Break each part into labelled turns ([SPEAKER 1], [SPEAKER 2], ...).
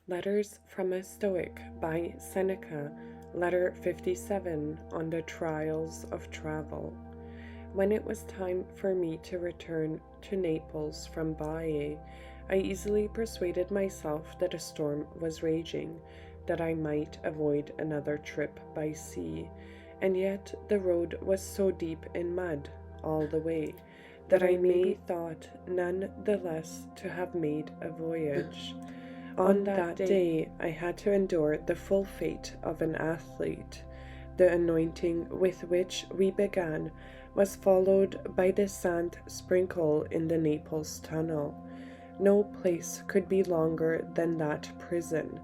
[SPEAKER 1] Letters from a Stoic by Seneca, Letter 57 on the Trials of Travel. When it was time for me to return to Naples from Baiae, I easily persuaded myself that a storm was raging, that I might avoid another trip by sea, and yet the road was so deep in mud all the way that I maybe thought none the less to have made a voyage. On that day, I had to endure the full fate of an athlete. The anointing with which we began was followed by the sand sprinkle in the Naples tunnel. No place could be longer than that prison.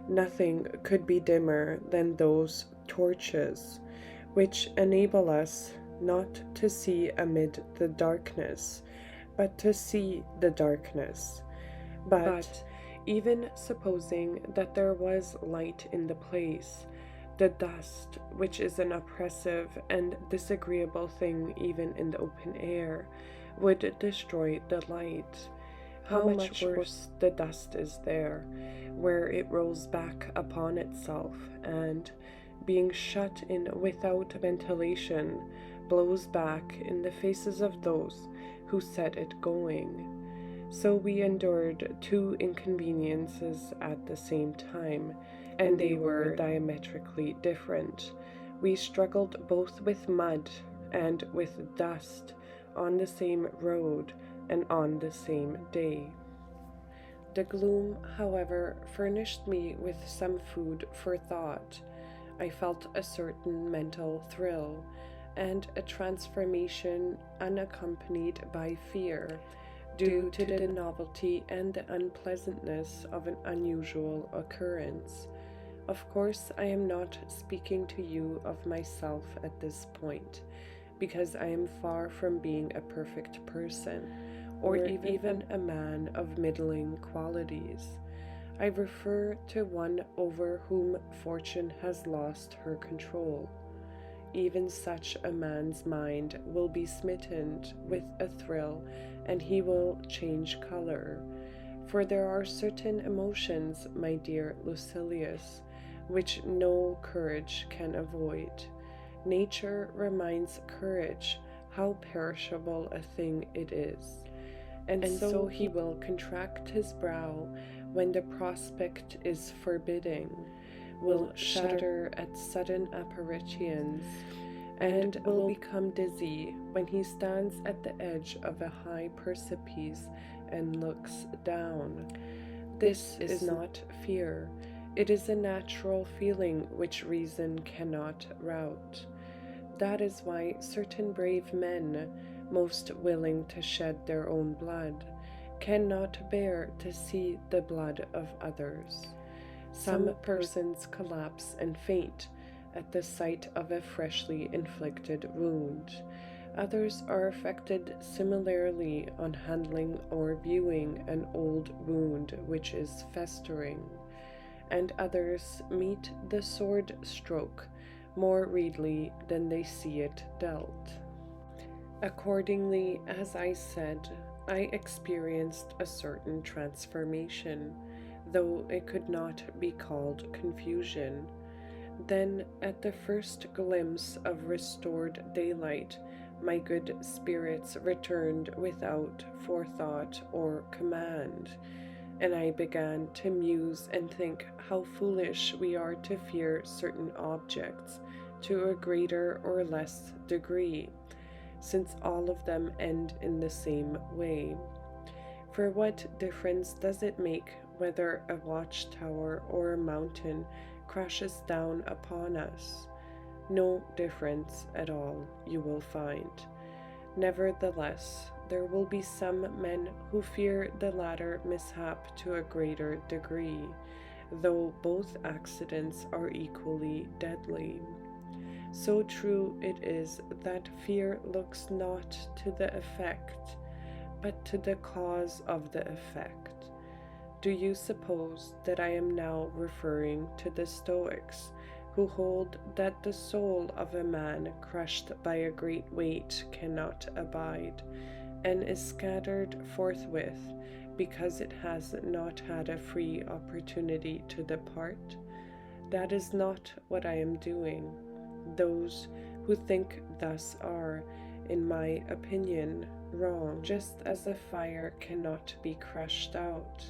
[SPEAKER 1] Nothing could be dimmer than those torches, which enable us not to see amid the darkness, but to see the darkness. But even supposing that there was light in the place, the dust, which is an oppressive and disagreeable thing even in the open air, would destroy the light. How much worse the dust is there, where it rolls back upon itself and, being shut in without ventilation, blows back in the faces of those who set it going. So we endured two inconveniences at the same time, and they were diametrically different. We struggled both with mud and with dust on the same road and on the same day. The gloom, however, furnished me with some food for thought. I felt a certain mental thrill, and a transformation unaccompanied by fear, due to the novelty and the unpleasantness of an unusual occurrence. Of course, I am not speaking to you of myself at this point, because I am far from being a perfect person, or even a man of middling qualities. I refer to one over whom fortune has lost her control. Even such a man's mind will be smitten with a thrill, and he will change color. For there are certain emotions, my dear Lucilius, which no courage can avoid. Nature reminds courage how perishable a thing it is, and so he will contract his brow when the prospect is forbidding, will shudder at sudden apparitions, and will become dizzy when he stands at the edge of a high precipice and looks down. This is not fear. It is a natural feeling which reason cannot rout. That is why certain brave men, most willing to shed their own blood, cannot bear to see the blood of others. Some persons collapse and faint at the sight of a freshly inflicted wound. Others are affected similarly on handling or viewing an old wound which is festering, and others meet the sword stroke more readily than they see it dealt. Accordingly, as I said, I experienced a certain transformation, though it could not be called confusion. Then, at the first glimpse of restored daylight, my good spirits returned without forethought or command, and I began to muse and think how foolish we are to fear certain objects to a greater or less degree, since all of them end in the same way. For what difference does it make whether a watchtower or a mountain crashes down upon us? No difference at all, you will find. Nevertheless, there will be some men who fear the latter mishap to a greater degree, though both accidents are equally deadly. So true it is that fear looks not to the effect, but to the cause of the effect. Do you suppose that I am now referring to the Stoics, who hold that the soul of a man crushed by a great weight cannot abide, and is scattered forthwith because it has not had a free opportunity to depart? That is not what I am doing. Those who think thus are, in my opinion, wrong, just as a fire cannot be crushed out,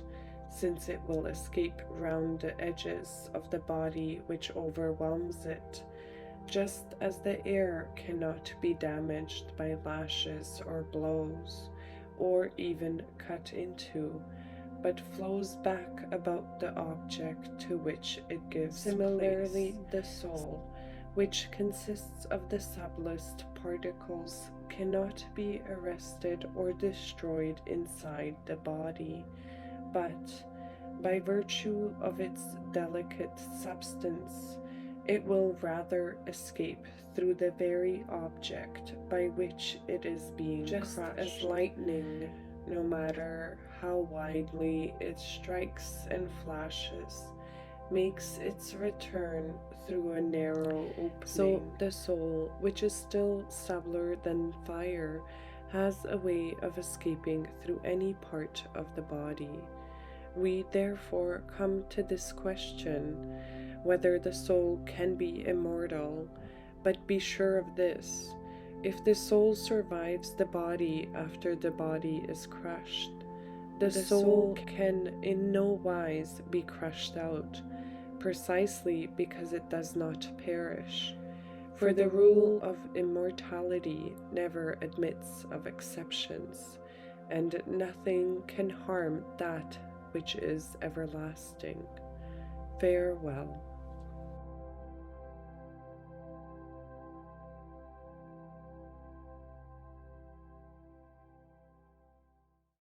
[SPEAKER 1] since it will escape round the edges of the body which overwhelms it, just as the air cannot be damaged by lashes or blows, or even cut into, but flows back about the object to which it gives place. Similarly, the soul, which consists of the subtlest particles, cannot be arrested or destroyed inside the body, but, by virtue of its delicate substance, it will rather escape through the very object by which it is being crushed. Just as lightning, no matter how widely it strikes and flashes, makes its return through a narrow opening, so the soul, which is still subtler than fire, has a way of escaping through any part of the body. We therefore come to this question, whether the soul can be immortal, but be sure of this: if the soul survives the body after the body is crushed, the soul can in no wise be crushed out, precisely because it does not perish. For the rule of immortality never admits of exceptions, and nothing can harm that which is everlasting. Farewell.